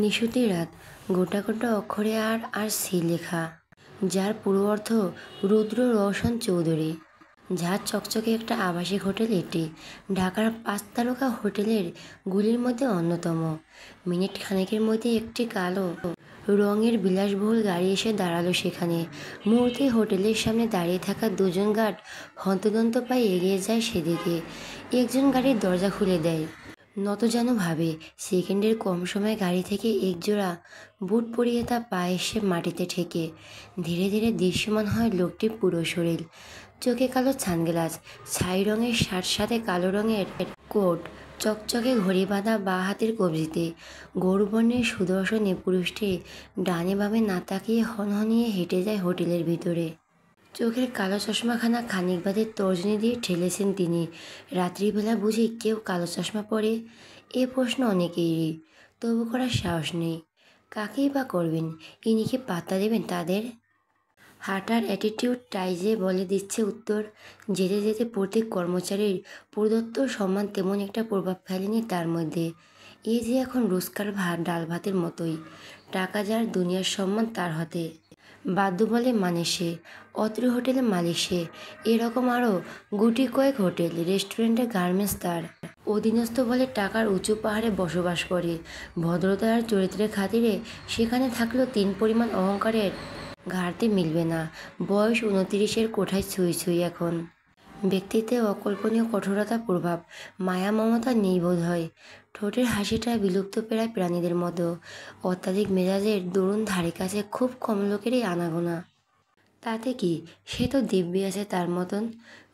নিশুতি রাত, গোটা গোটা অক্ষরে আর আর সি লেখা, যার পুরো অর্থ রুদ্র রওশন চৌধুরী। ঝাঁ চকচকে একটা আবাসিক হোটেল এটি, ঢাকার 5 তারকা হোটেলের গুলির মধ্যে অন্যতম। মিনিট খানেকের মধ্যে একটি কালো রঙের বিলাসবহুল গাড়ি এসে দাঁড়ালো সেখানে। মুহূর্তে হোটেলের সামনে দাঁড়িয়ে থাকা দুজন গার্ড হন্তদন্ত পায়ে এগিয়ে যায় সেদিকে। একজন গাড়ির দরজা খুলে দেয় নতজানুভাবে। সেকেন্ডের কম সময়ে গাড়ি থেকে একজোড়া বুট পরিয়ে তা পা এসে মাটিতে ঠেকে। ধীরে ধীরে দৃশ্যমান হয় লোকটির পুরো শরীর। চোখে কালো সানগ্লাস, ছাই রঙের শার্ট, সাথে কালো রঙের কোট, চকচকে ঘড়ি বাঁধা বা হাতের কবজিতে। গৌরবর্ণের সুদর্শনে পুরুষটি ডানে বামে না তাকিয়ে হনহনিয়ে হেঁটে যায় হোটেলের ভিতরে। চোখের কালো চশমাখানা খানিক বাদে তর্জনী দিয়ে ঠেলেছেন তিনি। রাত্রিবেলা বুঝি কেউ কালো চশমা পরে? এ প্রশ্ন অনেকেরই, তবু করার সাহস নেই। কাকেই বা করবেন? ইনি কি পাত্তা দেবেন তাদের? হাঁটার অ্যাটিটিউডটাই যে বলে দিচ্ছে উত্তর। যেতে যেতে প্রত্যেক কর্মচারীর প্রদত্ত সম্মান তেমন একটা প্রভাব ফেলেনি তার মধ্যে। এ যে এখন রোজকার ডাল ভাতের মতোই। টাকা যার, দুনিয়ার সম্মান তার হাতে। বাধ্য বলে মানে সে। অত্র হোটেলে মালিক সে। এরকম আরও গুটি কয়েক হোটেল, রেস্টুরেন্টে, গার্মেন্টস তার অধীনস্থ বলে টাকার উঁচু পাহাড়ে বসবাস করে। ভদ্রতা আর চরিত্রের খাতিরে সেখানে থাকলেও তিন পরিমাণ অহংকারের ঘাটতি মিলবে না। বয়স 29-এর কোঠায় ছুঁই ছুঁই এখন। ব্যক্তিত্বে অকল্পনীয় কঠোরতা প্রভাব, মায়া মমতা নেই বোধ হয়। ঠোঁটের হাসিটা বিলুপ্ত প্রায় প্রাণীদের মতো। অত্যাধিক মেজাজের দরুন ধারে কাছে খুব কম লোকেরই আনাগোনা। তাতে কি, সে তো দিব্যি আছে তার মতন।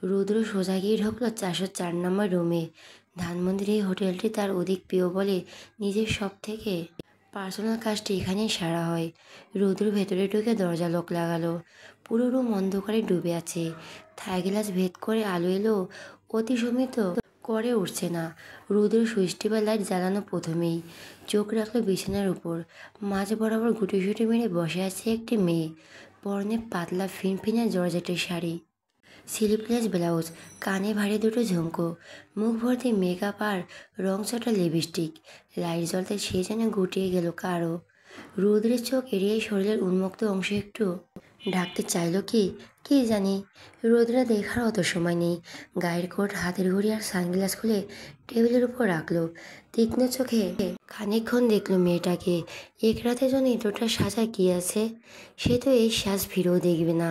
রুদ্র সোজা গিয়ে ঢুকল 404 নম্বর রুমে। ধানমন্দির এই হোটেলটি তার অধিক প্রিয় বলে নিজের সব থেকে পার্সোনাল কাজটি এখানেই সারা হয়। রুদ্র ভেতরে ঢুকে দরজা লক লাগালো। পুরো রুম অন্ধকারে ডুবে আছে। থাই গ্লাস ভেদ করে আলো এলো অতি সীমিত করে উঠছে না। রুদ্র সুইচ টিপে লাইট জ্বালানো প্রথমেই চোখ রাখলো বিছানার উপর। মাঝ বরাবর গুটিসুটি মেরে বসে আছে একটি মেয়ে। পরনে পাতলা ফিনফিনে জর্জেটের শাড়ি, স্লিভলেস ব্লাউজ, কানে ভারী দুটো ঝুমকো, মুখ ভর্তি মেকআপ আর রংচটা লিপস্টিক। লাইট জ্বলতে সে যেন গুটিয়ে গেল কারো। রুদ্রের চোখ এড়িয়ে শরীরের উন্মুক্ত অংশ একটু ঢাকতে চাইল কি কি জানি। রুদ্রা দেখার অত সময় নেই। গায়ের কোট, হাতের ঘড়ি আর সানগ্লাস খুলে টেবিলের উপর রাখলো। তীক্ষ্ণ চোখে খানিকক্ষণ দেখলো মেয়েটাকে। এক রাতের জন্য এতটা সাজা কি আছে? সে তো এই সাজ ফিরেও দেখবে না।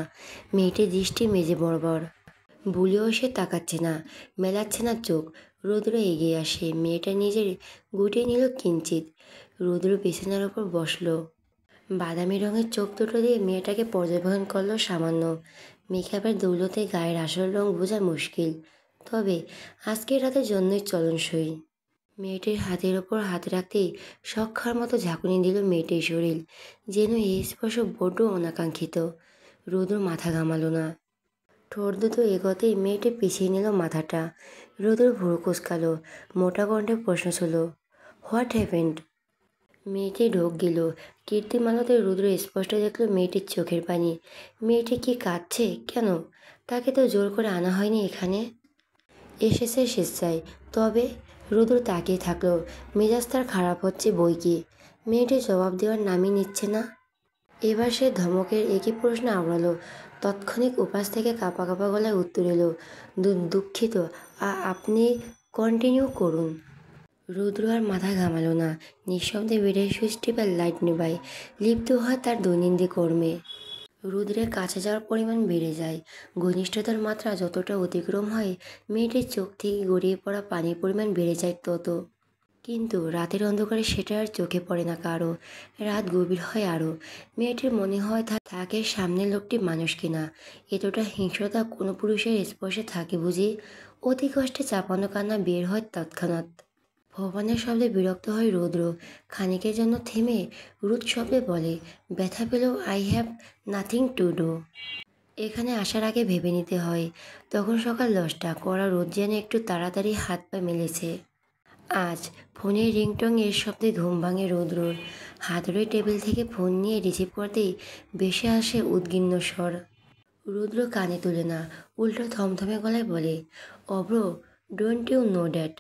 মেয়েটির দৃষ্টি মেজে বরাবর। ভুলেও সে তাকাচ্ছে না, মেলাচ্ছে না চোখ। রুদ্র এগিয়ে আসে। মেয়েটা নিজের গুটিয়ে নিল কিঞ্চিত। রুদ্র বিছানার ওপর বসলো। বাদামি রঙের চোখ দুটো দিয়ে মেয়েটাকে পর্যবেক্ষণ করলো সামান্য। মেকআপের দৌলতে গায়ের আসল রং বোঝা মুশকিল, তবে আজকের রাতের জন্যই চলনসই। মেয়েটির হাতের ওপর হাত রাখতেই শখার মতো ঝাঁকুনি দিল মেয়েটির শরীর। যেন এই স্পর্শ বড্ড অনাকাঙ্ক্ষিত। রুদ্র মাথা ঘামালো না। ঠোঁট দুটো এগোতেই মেয়েটি পিছিয়ে নিল মাথাটা। রুদ্র ভুরু কুঁচকালো। মোটা কণ্ঠে প্রশ্ন ছিল, হোয়াট হ্যাপেন্ড? মেয়েটি ঢোক গেল। কীর্তিমালাতে রুদ্র স্পষ্ট দেখল মেয়েটির চোখের পানি। মেয়েটি কি কাঁদছে কেন? তাকে তো জোর করে আনা হয়নি এখানে। এসেছে স্বেচ্ছায়। তবে রুদ্র তাকিয়ে থাকলো। মেজাজ তার খারাপ হচ্ছে বই কি। মেয়েটি জবাব দেওয়ার নামই নিচ্ছে না। এবার সে ধমকের একই প্রশ্ন আওড়ালো। তৎক্ষণিক উপাস থেকে কাঁপা কাঁপা গলায় উত্তর এলো, দুঃখিত, আপনি কন্টিনিউ করুন। রুদ্র আর মাথা ঘামালো না। নিঃশব্দে বেডের সুইচ টিপে লাইট নেভায়। লিপ্ত হয় তার দৈনন্দিন কর্মে। রুদ্রের কাছে যাওয়ার পরিমাণ বেড়ে যায়। ঘনিষ্ঠতার মাত্রা যতটা অতিক্রম হয়, মেয়েটির চোখ থেকে গড়িয়ে পড়া পানির পরিমাণ বেড়ে যায় তত। কিন্তু রাতের অন্ধকারে সেটা আর চোখে পড়ে না কারো। রাত গভীর হয় আরও। মেয়েটির মনে হয় থাকে সামনের লোকটি মানুষ কিনা। এতটা হিংস্রতা কোনো পুরুষের স্পর্শে থাকে বুঝি? অতি কষ্টে চাপানো কান্না বের হয় তৎক্ষণাৎ। ভবনের শব্দে বিরক্ত হয় রুদ্র। খানিকের জন্য থেমে রুদ শব্দে বলে, ব্যথা পেলেও I have nothing to do. এখানে আসার আগে ভেবে নিতে হয়। তখন সকাল 10টা। কড়া রোদ যেন একটু তাড়াতাড়ি হাত পা মেলেছে আজ। ফোনের রিংটং এর শব্দে ঘুম ভাঙে রুদ্রর। হাত ধরে টেবিল থেকে ফোন নিয়ে রিসিভ করতেই ভেসে আসে উদ্গিন্ন স্বর। রুদ্র কানে তুলে না, উল্টো থমথমে গলায় বলে, Abhra, don't you know that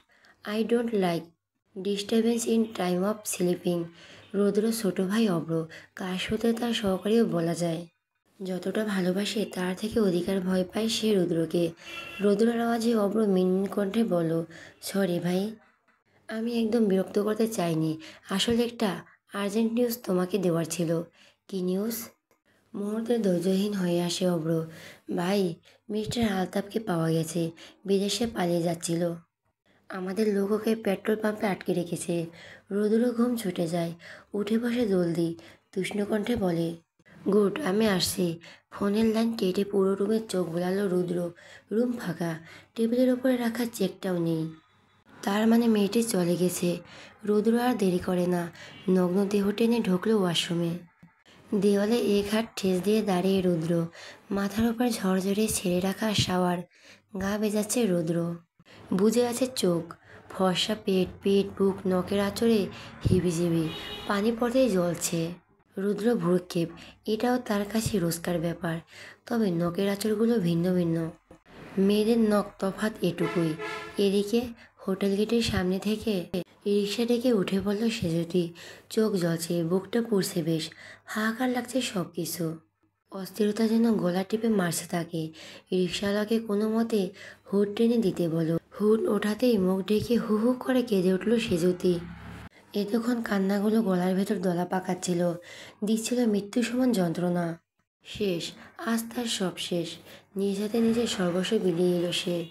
I don't like disturbance in time of sleeping. Rudra ছোট ভাই অব্র, কার সাথে তার সহকারীও বলা যায়। যতটা ভালোবাসে তার থেকে অধিকার ভয় পায় সে রুদ্রকে। রুদ্রের আওয়াজে অব্র মিনমিন কণ্ঠে বলল, সরি ভাই, আমি একদম বিরক্ত করতে চাইনি। আসলে একটা আর্জেন্ট নিউজ তোমাকে দেওয়ার ছিল। কি নিউজ? মুহূর্তে ধৈর্যহীন হয়ে আসে অব্র। ভাই, মিস্টার আলতাফকে পাওয়া গেছে। বিদেশে পালিয়ে যাচ্ছিল। আমাদের লোক ওকে পেট্রোল পাম্পে আটকে রেখেছে। রুদ্র ঘুম ছুটে যায়, উঠে বসে জলদি, তুষ্ণ কণ্ঠে বলে, গুড, আমি আসছি। ফোনের লাইন কেটে পুরো রুমে চোখ বোলালো রুদ্র। রুম ফাঁকা, টেবিলের ওপরে রাখা চেকটাও নেই। তার মানে মেয়েটি চলে গেছে। রুদ্র আর দেরি করে না, নগ্ন দেহ টেনে ঢুকলো ওয়াশরুমে। দেওয়ালে এক হাত ঠেস দিয়ে দাঁড়িয়ে রুদ্র, মাথার ওপর ঝরঝরে ছেড়ে রাখা শাওয়ার, গা ভেজাচ্ছে রুদ্র। বুজে আছে চোখ, ফর্সা পেট, বুক, নখের আঁচড়ে হিবিজিবি, পানি পড়তেই জ্বলছে। রুদ্র ভ্রুক্ষেপ, এটাও তার কাছে রোজকার ব্যাপার। তবে নখের আঁচড়গুলো ভিন্ন ভিন্ন। মেয়েদের নখ তফাৎ এটুকুই। এদিকে হোটেল গেটের সামনে থেকে রিক্সা ডেকে উঠে পড়ল সেজুতি। চোখ জ্বলছে, বুকটা পুড়ছে বেশ, হাহাকার লাগছে সব কিছু। অস্থিরতা যেন গলা টিপে মারছে তাকে। রিক্সাওয়ালাকে কোনো মতে হুড টেনে দিতে বলো। হুড ওঠাতেই মুখ ঢেকে হু হু করে কেঁদে উঠল সেজুতি। এতক্ষণ কান্নাগুলো গলার ভেতর দলা পাকাচ্ছিল, দিচ্ছিল মৃত্যু সমান যন্ত্রণা। শেষ, আজ তার সব শেষ। নিজ হাতে নিজের সর্বস্ব বিলিয়ে এলো সে।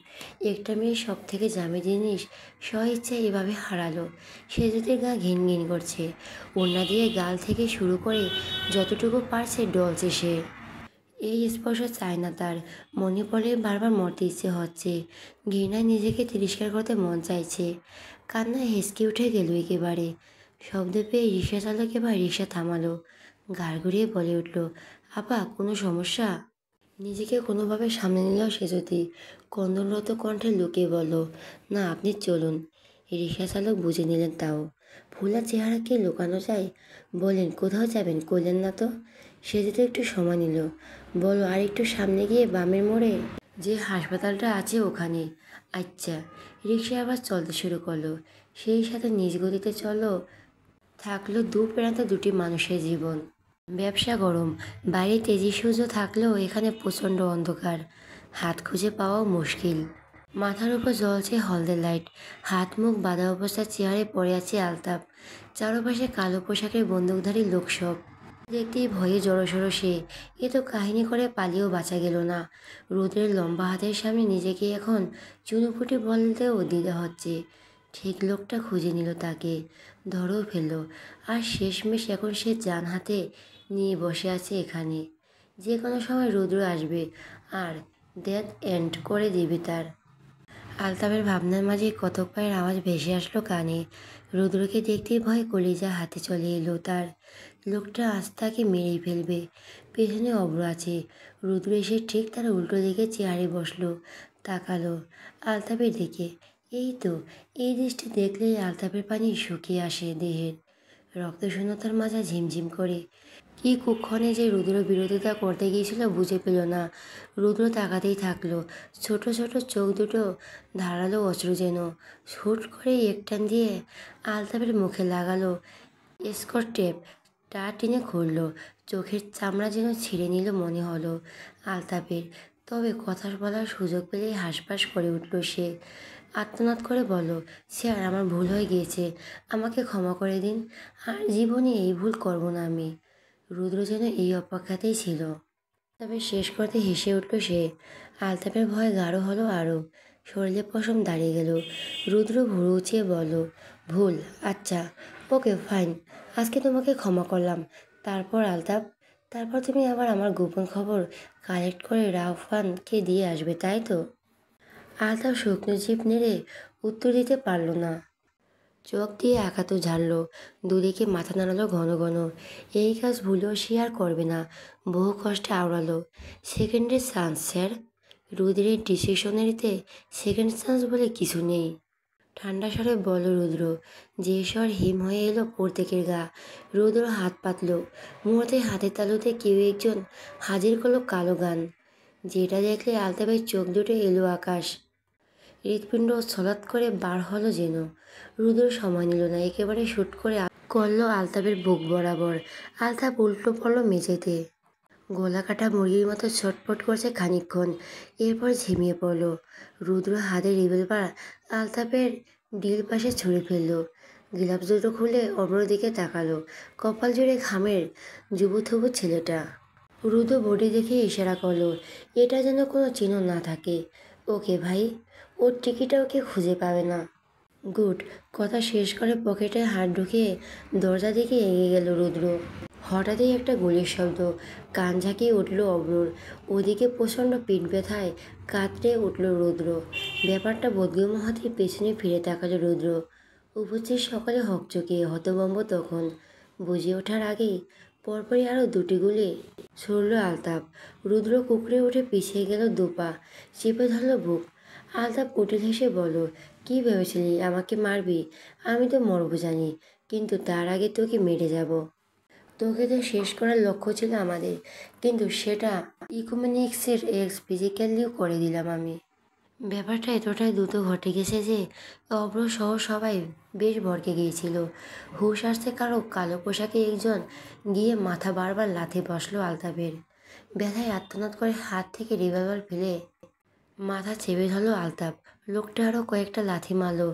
একটা মেয়ের সব থেকে দামি জিনিস স্ব ইচ্ছায় এভাবে হারালো। সেজুতির গা ঘিন ঘিন করছে। ওড়না দিয়ে গাল থেকে শুরু করে যতটুকু পারছে ডলছে সে। এই স্পর্শ চায় না তার। মনে পড়ে বারবার মরতে ইচ্ছে হচ্ছে। ঘৃণায় নিজেকে তিরস্কার করতে মন চাইছে। কান্নায় হেসকে উঠে গেল একেবারে। শব্দ পেয়ে রিক্সা চালক এবার রিক্সা থামালো। ঘাড় ঘুরিয়ে বলে উঠল, আপা, কোনো সমস্যা? নিজেকে কোনোভাবে সামনে নিল সেজুতি। ক্রন্দনরত কণ্ঠে লুকিয়ে বলল, না, আপনি চলুন। রিক্সা চালক বুঝে নিলেন তাও। ভোলা চেহারা কি লুকানো যায়? বলেন, কোথাও যাবেন? কইলেন না তো। সেজুতি একটু সময় নিল। বলো, আর একটু সামনে গিয়ে বামের মোড়ে যে হাসপাতালটা আছে ওখানে। আচ্ছা। রিক্সা আবার চলতে শুরু করলো। সেই সাথে নিজ গতিতে চলো থাকলো দু প্রান্তে দুটি মানুষের জীবন। ব্যবসা গরম, বাইরে তেজি সূর্য থাকলেও এখানে প্রচণ্ড অন্ধকার। হাত খুঁজে পাওয়াও মুশকিল। মাথার উপর জ্বলছে হলদে লাইট। হাত মুখ বাঁধা অবস্থায় চেয়ারে পড়ে আছে আলতাপ। চারপাশে কালো পোশাকের বন্দুকধারী লোক সব। দেখতেই ভয়ে জড়সড় সে। এ তো কাহিনী করে পালিয়েও বাঁচা গেল না। রুদ্রের লম্বা হাতের সামনে নিজেকে এখন চুনোপুটি বলতেও দ্বিধা হচ্ছে। ঠিক লোকটা খুঁজে নিল তাকে, ধরেও ফেলল। আর শেষমেশ এখন সে জান হাতে নিয়ে বসে আছে এখানে। যে কোনো সময় রুদ্র আসবে আর ডেথ এন্ড করে দিবে তার। আলতাফের ভাবনার মাঝে কতক পায়ের আওয়াজ ভেসে আসলো কানে। রুদ্রকে দেখতেই ভয় কলিজা হাতে চলে এলো তার। লোকটা আজ তাকে মেরেই ফেলবে। পেছনে অব্র আছে। রুদ্র এসে ঠিক তার উল্টো দিকে চেয়ারে বসলো। তাকালো আলতাফের দিকে। এই তো, এই দৃষ্টি দেখলেই আলতাফের পানি শুকিয়ে আসে দেহের। রক্তশূন্যতার মাজা ঝিমঝিম করে। কি কুক্ষণে যে রুদ্র বিরোধিতা করতে গিয়েছিল বুঝে পেল না। রুদ্র তাকাতেই থাকলো। ছোট ছোট চোখ দুটো ধারালো অশ্রু যেন। হুট করে এক টান দিয়ে আলতাফের মুখে লাগালো স্কচ টেপ। টা টেনে খুলল। চোখের চামড়া যেন ছিঁড়ে নিল মনে হলো আলতাফের। তবে কথা বলার সুযোগ পেলেই হাঁসফাঁস করে উঠল সে। আর্তনাদ করে বলল, স্যার, আমার ভুল হয়ে গিয়েছে, আমাকে ক্ষমা করে দিন। আর জীবনে এই ভুল করব না আমি। রুদ্র যেন এই অপেক্ষাতেই ছিল। তবে শেষ করতে হেসে উঠল সে। আলতাফের ভয় গাঢ় হলো আরও। শরীরে পশম দাঁড়িয়ে গেল। রুদ্র ভুরু উঁচিয়ে বলল, ভুল, আচ্ছা, ওকে ফাইন, আজকে তোমাকে ক্ষমা করলাম। তারপর আলতাফ? তারপর তুমি আবার আমার গোপন খবর কালেক্ট করে রাউফানকে দিয়ে আসবে, তাই তো? আলতাফ শুকনো জিভ নেড়ে উত্তর দিতে পারল না। চোখ দিয়ে আঘাত ঝাড়ল, দুদিকে মাথা নাড়ালো ঘন ঘন। এই কাজ ভুলেও সে আর করবে না। বহু কষ্টে আওড়ালো, সেকেন্ডের চান্স স্যার। রুদ্রের ডিসিশনারিতে সেকেন্ড চান্স বলে কিছু নেই। ঠান্ডা স্বরে বলল রুদ্র। যে স্বর হিম হয়ে এলো প্রত্যেকের গা। রুদ্র হাত পাতল। মুহূর্তে হাতের তালুতে কেউ একজন হাজির করলো কালো গান, যেটা দেখলে আলতাফের চোখ দুটো এলো আকাশ। হৃৎপিণ্ড ছলাৎ করে বার হলো যেন। রুদ্র সময় নিল না, একেবারে শুট করে করলো আলতাপের বুক বরাবর। আলতাপ উল্টো পড়লো মেঝেতে, গলা কাটা মুরগির মতো ছটফট করছে খানিকক্ষণ, এরপর ঝিমিয়ে পড়লো। রুদ্র হাতে রিভলভার আলতাপের ডিল পাশে ছুঁড়ে ফেললো। গ্লাভস দুটো খুলে অব্রর দিকে তাকালো। কপাল জুড়ে ঘামের জুবুথুবু ছেলেটা। রুদ্র বডি দেখে ইশারা করলো, এটা যেন কোনো চিহ্ন না থাকে। ওকে ভাই, ওর টিকিটা ওকে খুঁজে পাবে না। গুড। কথা শেষ করে পকেটে হাত ঢুকিয়ে দরজা দিকে এগিয়ে গেল রুদ্র। হঠাৎই একটা গুলির শব্দ, কান ঝাঁকিয়ে উঠল অব্রর। ওদিকে প্রচণ্ড পিঠ ব্যথায় কাতরে উঠল রুদ্র। ব্যাপারটা বোধগম্য হতেই পেছনে ফিরে তাকালো রুদ্র। উপস্থিত সকলে হকচকিয়ে হতভম্ব তখন। বুঝে ওঠার আগেই পরপরই আরও দুটি গুলি ছুড়ল আলতাপ। রুদ্র কুকড়ে উঠে পিছিয়ে গেল দুপা, চেপে ধরল বুক। আলতাপ কুটিল হেসে বলল, কী ভেবেছিলি আমাকে মারবি? আমি তো মরব জানি, কিন্তু তার আগে তোকে মেরে যাব। তোকে তো শেষ করার লক্ষ্য ছিল আমাদের, কিন্তু সেটা ইকোনমিক্সের এক্স ফিজিক্যালিও করে দিলাম আমি। ব্যাপারটা এতটাই দ্রুত ঘটে গেছে যে অব্র সহ সবাই বেশ ভড়কে গিয়েছিল। হুশ আসছে কারো কালো পোশাকে একজন গিয়ে মাথা বারবার লাথি বসলো আলতাপের। ব্যথায় আর্তনাদ করে হাত থেকে রিভলভার ফেলে মাথা চেপে ধরল আলতাপ। লোকটা আরও কয়েকটা লাথি মারল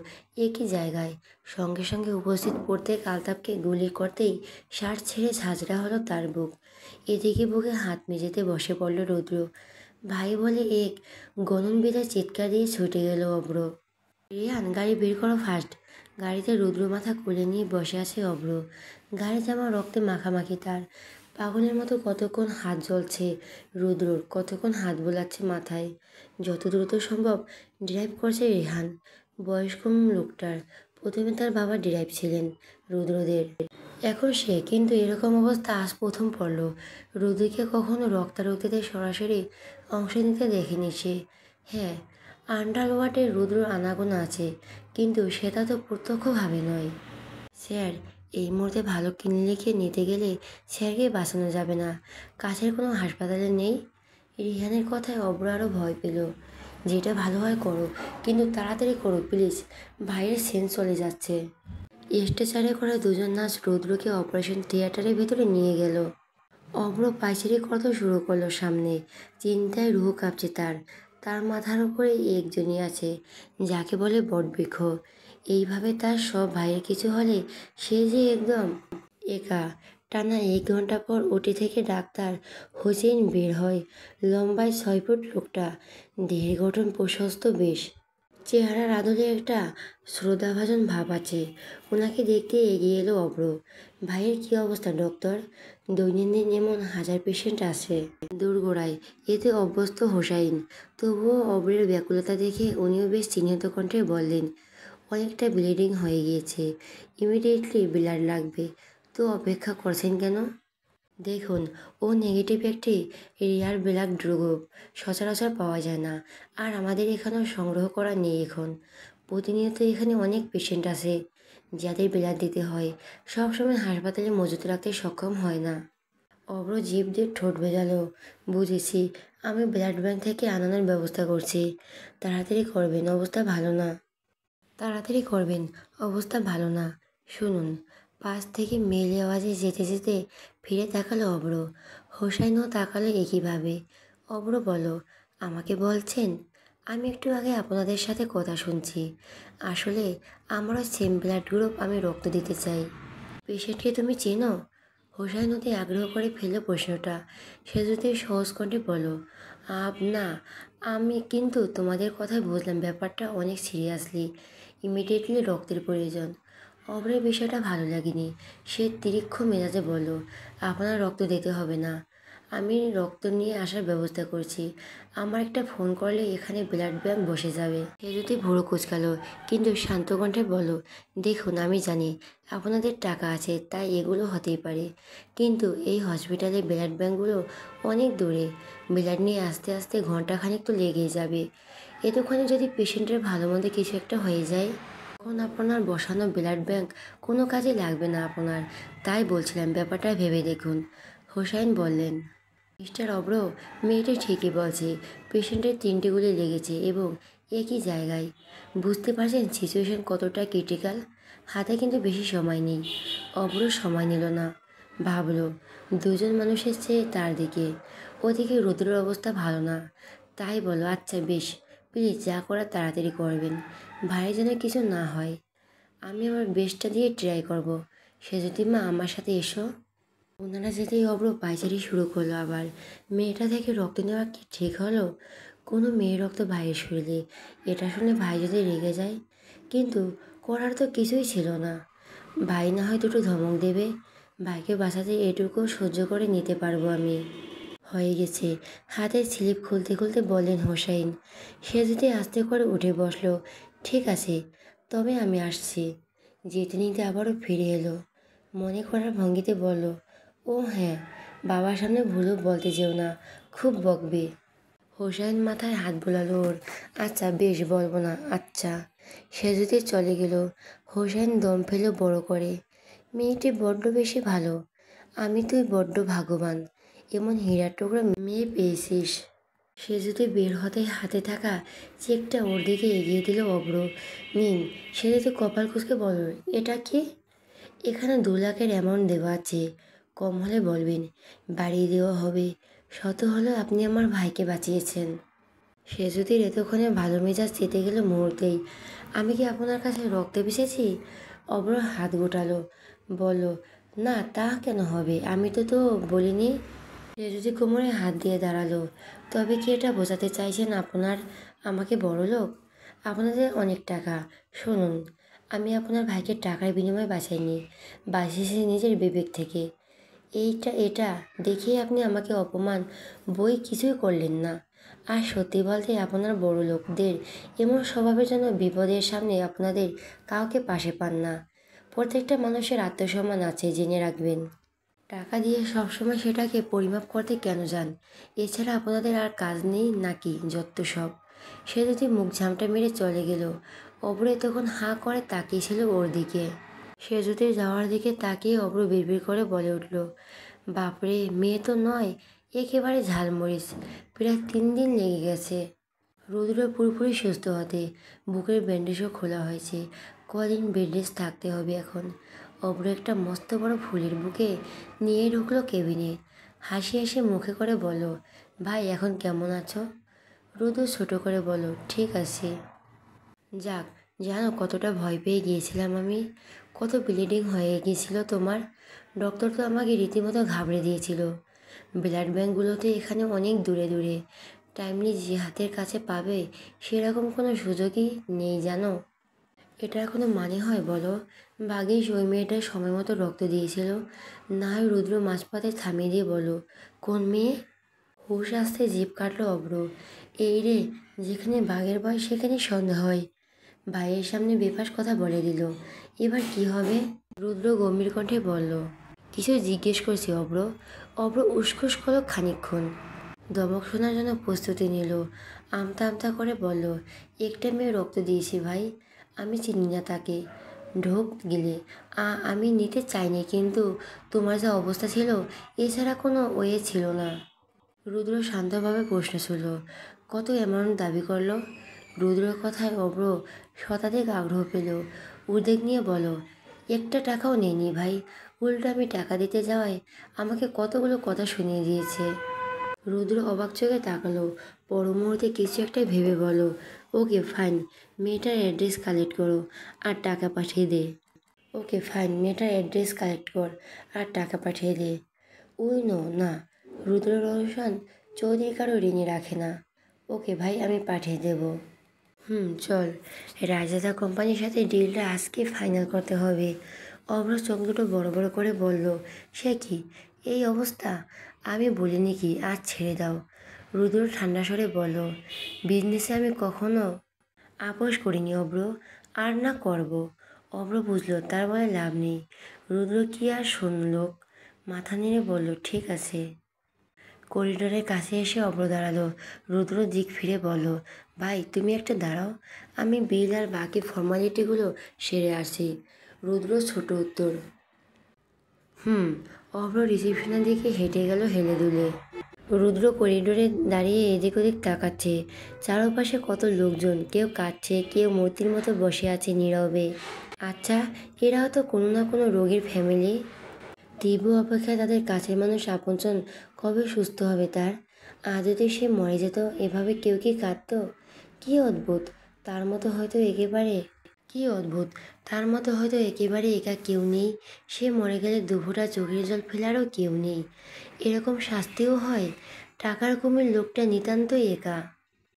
একই জায়গায়। সঙ্গে সঙ্গে উপস্থিত প্রত্যেক আলতাপকে গুলি করতেই শার্ট ছেড়ে ঝাঁঝরা হলো তার বুক। এদিকে বুকে হাত মেঝেতে বসে পড়ল রুদ্র। ভাই বলে এক গগনবিদায় চিৎকার দিয়ে ছুটে গেল অব্র। রিয়ান, গাড়ি বের করো ফাস্ট। গাড়িতে রুদ্র মাথা কোলে নিয়ে বসে আছে অব্র। গাড়ি জামা রক্তে মাখামাখি তার। পাগলের মতো কতক্ষণ হাত জ্বলছে রুদ্রর, কতক্ষণ হাত বোলাচ্ছে মাথায়। যত দ্রুত সম্ভব ড্রাইভ করছে রেহান। বয়স্ক লোকটার। প্রথমে তার বাবা ড্রাইভ ছিলেন রুদ্রদের, এখন সে। কিন্তু এরকম অবস্থা আজ প্রথম পড়ল। রুদ্রকে কখনো রক্তারক্তিতে সরাসরি অংশ নিতে দেখেনি সে। হ্যাঁ, আন্ডারওয়ার্ল্ডে রুদ্রর আনাগোনা আছে, কিন্তু সেটা তো প্রত্যক্ষভাবে নয়। স্যার, এই মুহূর্তে ভালো ক্লিনিকে নিতে গেলে স্যারকে বাঁচানো যাবে না। কাছের কোনো হাসপাতালে নেই? রিহানের কথায় অব্র আরও ভয় পেল। যেটা ভালো হয় করো, কিন্তু তাড়াতাড়ি করো প্লিজ, ভাইয়ের সেন্স চলে যাচ্ছে। স্ট্রেচারে করে দুজন নার্স রুদ্রকে অপারেশন থিয়েটারের ভেতরে নিয়ে গেল। অব্র পায়চারি করতে শুরু করলো সামনে। চিন্তায় রুহ কাঁপছে তার। তার মাথার উপরে একজনই আছে, যাকে বলে বটবৃক্ষ। এইভাবে তার সব ভাইয়ের কিছু হলে সে যে একদম একা। টানা 1 ঘন্টা পর ওটি থেকে ডাক্তার হোসেন বের হয়। লম্বায় 6 ফুট লোকটা, দেহের গঠন প্রশস্ত বেশ। চেহারার আদলে একটা শ্রদ্ধাভাজন ভাব আছে। ওনাকে দেখতে এগিয়ে এলো অব্র। ভাইয়ের কী অবস্থা ডক্টর? দৈনন্দিন এমন হাজার পেশেন্ট আসে দোরগোড়ায়, এতে অভ্যস্ত হোসাইন। তবুও অব্রের ব্যাকুলতা দেখে উনিও বেশ চিহ্নিত কণ্ঠে বললেন, অনেকটা ব্লিডিং হয়ে গিয়েছে, ইমিডিয়েটলি ব্লাড লাগবে। তো অপেক্ষা করছেন কেন? দেখুন, ও নেগেটিভ একটি রেয়ার ব্লাড গ্রুপ, সচরাচর পাওয়া যায় না, আর আমাদের এখানেও সংগ্রহ করা নেই এখন। প্রতিনিয়ত এখানে অনেক পেশেন্ট আছে যাদের ব্লাড দিতে হয়, সবসময় হাসপাতালে মজুত রাখতে সক্ষম হয় না। অব্র জিভ দিয়ে ঠোঁট ভেজালো। বুঝেছি, আমি ব্লাড ব্যাংক থেকে আনানোর ব্যবস্থা করছি। তাড়াতাড়ি করবেন, অবস্থা ভালো না। তাড়াতাড়ি করবেন, অবস্থা ভালো না। শুনুন। পাশ থেকে মেলে আওয়াজে যেতে যেতে ফিরে তাকালো অব্র। হোসাইনও তাকালো একইভাবে। অব্র বলো, আমাকে বলছেন? আমি একটু আগে আপনাদের সাথে কথা শুনছি। আসলে আমারও সেম ব্লাড গ্রুপ, আমি রক্ত দিতে চাই। পেশেন্টকে তুমি চেনো? হোসাইন অতি আগ্রহ করে ফেলল প্রশ্নটা। সে যদি সহজ কণ্ঠে বলো, না আমি, কিন্তু তোমাদের কথায় বুঝলাম ব্যাপারটা অনেক সিরিয়াসলি, ইমিডিয়েটলি রক্তের প্রয়োজন। অব্রের বিষয়টা ভালো লাগেনি। সে তীক্ষ্ণ মেজাজে বলল, আপনার রক্ত দিতে হবে না, আমি রক্ত নিয়ে আসার ব্যবস্থা করছি। আমার একটা ফোন করলে এখানে ব্লাড ব্যাংক বসে যাবে। সে যদি ভুরু কুচকালো, কিন্তু শান্ত কণ্ঠে বলল, দেখুন আমি জানি আপনাদের টাকা আছে, তাই এগুলো হতেই পারে, কিন্তু এই হসপিটালে ব্লাড ব্যাঙ্কগুলো অনেক দূরে। ব্লাড নিয়ে আসতে আসতে ঘন্টাখানেক তো লেগেই যাবে। এতক্ষণে যদি পেশেন্টের ভালো মন্দ কিছু একটা হয়ে যায়, তখন আপনার বসানো ব্লাড ব্যাংক কোনো কাজে লাগবে না আপনার। তাই বলছিলাম ব্যাপারটা ভেবে দেখুন। হোসাইন বললেন, মিস্টার অব্র, মেয়েটি ঠিকই বলছে, পেশেন্টের 3টে গুলি লেগেছে এবং একই জায়গায়। বুঝতে পারছেন সিচুয়েশন কতটা ক্রিটিক্যাল। হাতে কিন্তু বেশি সময় নেই। অব্র সময় নিল না, ভাবলো দুজন মানুষের চেয়ে তার দিকে। ওদিকে রুদ্রের অবস্থা ভালো না। তাই বলো, আচ্ছা বেশ, প্লিজ যা করার তাড়াতাড়ি করবেন, ভাইয়ের যেন কিছু না হয়। আমি আমার বেস্টটা দিয়ে ট্রাই করব। সে যদি মা আমার সাথে এসো। ওনারা যেতেই অব্র পায়চারি শুরু করলো আবার। মেয়েটা থেকে রক্ত নেওয়া কি ঠিক হলো? কোনো মেয়ের রক্ত ভাইয়ের শরীরে, এটা শুনে ভাই যদি রেগে যায়। কিন্তু করার তো কিছুই ছিল না। ভাই না হয় দুটো ধমক দেবে, ভাইকে বাঁচাতে এটুকু সহ্য করে নিতে পারবো আমি। হয়ে গেছে। হাতের স্লিপ খুলতে খুলতে বললেন হোসাইন। সে যদি আস্তে করে উঠে বসলো। ঠিক আছে, তবে আমি আসছি। যেতে নিতে আবারও ফিরে এলো। মনে করার ভঙ্গিতে বলল, ও হ্যাঁ, বাবার সামনে ভুলও বলতে যেও না, খুব বকবে। হোসাইন মাথায় হাত বোলালো ওর। আচ্ছা বেশ, বলবো না, আচ্ছা। সে যদি চলে গেল। হোসাইন দম ফেলো বড় করে। মেয়েটি বড্ড বেশি ভালো। আমি তুই বড্ড ভাগ্যবান, এমন হীরার টুকরো মেয়ে পেয়েছিস। সে যদি বের হতে হাতে থাকা চেকটা ওর দিকে এগিয়ে দিল অব্র। নিন। সে যদি কপাল কুঁচকে বলল, এটা কি? এখানে 2 লাখের অ্যামাউন্ট দেওয়া আছে, কম হলে বলবেন, বাড়িয়ে দেওয়া হবে। শত হলেও আপনি আমার ভাইকে বাঁচিয়েছেন। সে যদি এতক্ষণে ভালো মেজাজ চেতে গেল মুহূর্তেই। আমি কি আপনার কাছে রক্ত বেসেছি? অব্র হাত গোটালো, বলল, না তা কেন হবে, আমি তো বলিনি। সে যদি কোমরে হাত দিয়ে দাঁড়ালো। তবে কি এটা বোঝাতে চাইছেন আপনার আমাকে বড়লোক? আপনাদের অনেক টাকা। শুনুন, আমি আপনার ভাইকে টাকার বিনিময়ে বাঁচাইনি, বাঁচিয়েছি নিজের বিবেক থেকে। এটা দেখিয়ে আপনি আমাকে অপমান বই কিছুই করলেন না। আর সত্যি বলতে আপনার বড় লোকদের এমন স্বভাবের জন্য বিপদের সামনে আপনাদের কাউকে পাশে পান না। প্রত্যেকটা মানুষের আত্মসম্মান আছে, জেনে রাখবেন। টাকা দিয়ে সবসময় সেটাকে পরিমাপ করতে কেন যান? এছাড়া আপনাদের আর কাজ নেই নাকি যত সব? সে যদি মুখ ঝামটা মেরে চলে গেল। অব্র তখন হাঁ করে তাকিয়েছিল ওর দিকে। সে যদি যাওয়ার দিকে তাকিয়ে অব্র বিড়বিড় করে বলে উঠল, বাপরে, মেয়ে তো নয়, একেবারে ঝালমরিচ। প্রায় 3 দিন লেগে গেছে রুদ্র পুরোপুরি সুস্থ হতে। বুকের ব্যান্ডেজও খোলা হয়েছে। কদিন বেড রেস্ট থাকতে হবে এখন। অব্র একটা মস্ত বড় ফুলের বুকে নিয়ে ঢুকলো কেবিনে। হাসি হাসি মুখে করে বলল, ভাই এখন কেমন আছো? রুদ্র ছোট করে বলল, ঠিক আছে। যাক, জানো কতটা ভয় পেয়ে গিয়েছিলাম আমি? কত ব্লিডিং হয়ে গিয়েছিল তোমার। ডক্টর তো আমাকে রীতিমতো ঘাবড়ে দিয়েছিল। ব্লাড ব্যাঙ্কগুলোতে এখানে অনেক দূরে দূরে, টাইমলি যে হাতের কাছে পাবে সেরকম কোনো সুযোগই নেই জানো। এটার কোনো মানে হয় বলো? ভাগ্যিস ওই মেয়েটা সময় মতো রক্ত দিয়েছিল। না হয় রুদ্র মাঝপথে থামিয়ে দিয়ে বলো, কোন মেয়ে? হুশ আসতে জিভ কাটলো অব্র। এই রে, যেখানে বাঘের ভয় সেখানে সন্দেহ হয়। ভাইয়ের সামনে বেফাস কথা বলে দিল। এবার কি হবে? রুদ্র গম্ভীর কণ্ঠে বলল, কিছু জিজ্ঞেস করছি অব্র। অব্র উসখুস করলো খানিকক্ষণ। ধমক শোনার জন্য প্রস্তুতি নিল। আমতা আমতা করে বলল, একটা মেয়ে রক্ত দিয়েছি ভাই, আমি চিনি না তাকে। ঢোক গিলে। আমি নিতে চাইনি, কিন্তু তোমার যা অবস্থা ছিল, এছাড়া কোনো ওয়ে ছিল না। রুদ্র শান্তভাবে প্রশ্ন ছিল, কত অ্যামাউন্ট দাবি করলো? রুদ্রের কথায় অব্র শতাধিক আগ্রহ পেল। উদ্বেগ নিয়ে বলো, একটা টাকাও নেইনি ভাই, উল্টো আমি টাকা দিতে যাওয়ায় আমাকে কতগুলো কথা শুনিয়ে দিয়েছে। রুদ্র অবাক চোখে তাকালো। পর মুহূর্তে কিছু একটা ভেবে বলো, ওকে ফাইন, মেয়েটার অ্যাড্রেস কালেক্ট করো আর টাকা পাঠিয়ে দে। ওকে ফাইন, মেয়েটার অ্যাড্রেস কালেক্ট কর আর টাকা পাঠিয়ে দে। উই নো না, রুদ্র রোশন চৌধুরী কারো ঋণে রাখে না। ওকে ভাই, আমি পাঠিয়ে দেব। চল, রাজাদা কোম্পানির সাথে ডিলটা আজকে ফাইনাল করতে হবে। অভ্র চোখ দুটো বড় বড় করে বলল, সে কি, এই অবস্থা? আমি বলিনি কি আজ ছেড়ে দাও? রুদ্র ঠান্ডা স্বরে বলল, বিজনেসে আমি কখনো আপোষ করিনি অভ্র, আর না করব। অভ্র বুঝলো তার বলে লাভ নেই। রুদ্র কি আর শুনল, মাথা নেড়ে বলল, ঠিক আছে। করিডোরের কাছে এসে অভ্র দাঁড়ালো। রুদ্র দিক ফিরে বলল, ভাই তুমি একটা দাঁড়াও, আমি বিল আর বাকি ফর্মালিটিগুলো সেরে আসি। রুদ্র ছোট উত্তর, অভ্র রিসেপশনের দিকে হেঁটে গেল হেলে দুলে। রুদ্র করিডোরে দাঁড়িয়ে এদিক ওদিক তাকাচ্ছে। চারপাশে কত লোকজন, কেউ কাঁদছে, কেউ মূর্তির মতো বসে আছে নীরবে। আচ্ছা, এরাও তো কোনো না কোনো রোগীর ফ্যামিলি। তীব্র অপেক্ষায় তাদের কাছের মানুষ আপনজন কবে সুস্থ হবে তার। আজ যদি সে মরে যেত, এভাবে কেউ কি কাঁদতো? কি অদ্ভুত, তার মতো হয়তো একেবারে কি অদ্ভুত তার মতো হয়তো একেবারে একা কেউ নেই। সে মরে গেলে দুফোঁটা চোখের জল ফেলারও কেউ নেই। এরকম শাস্তিও হয়? টাকার কুমির লোকটা নিতান্তই একা।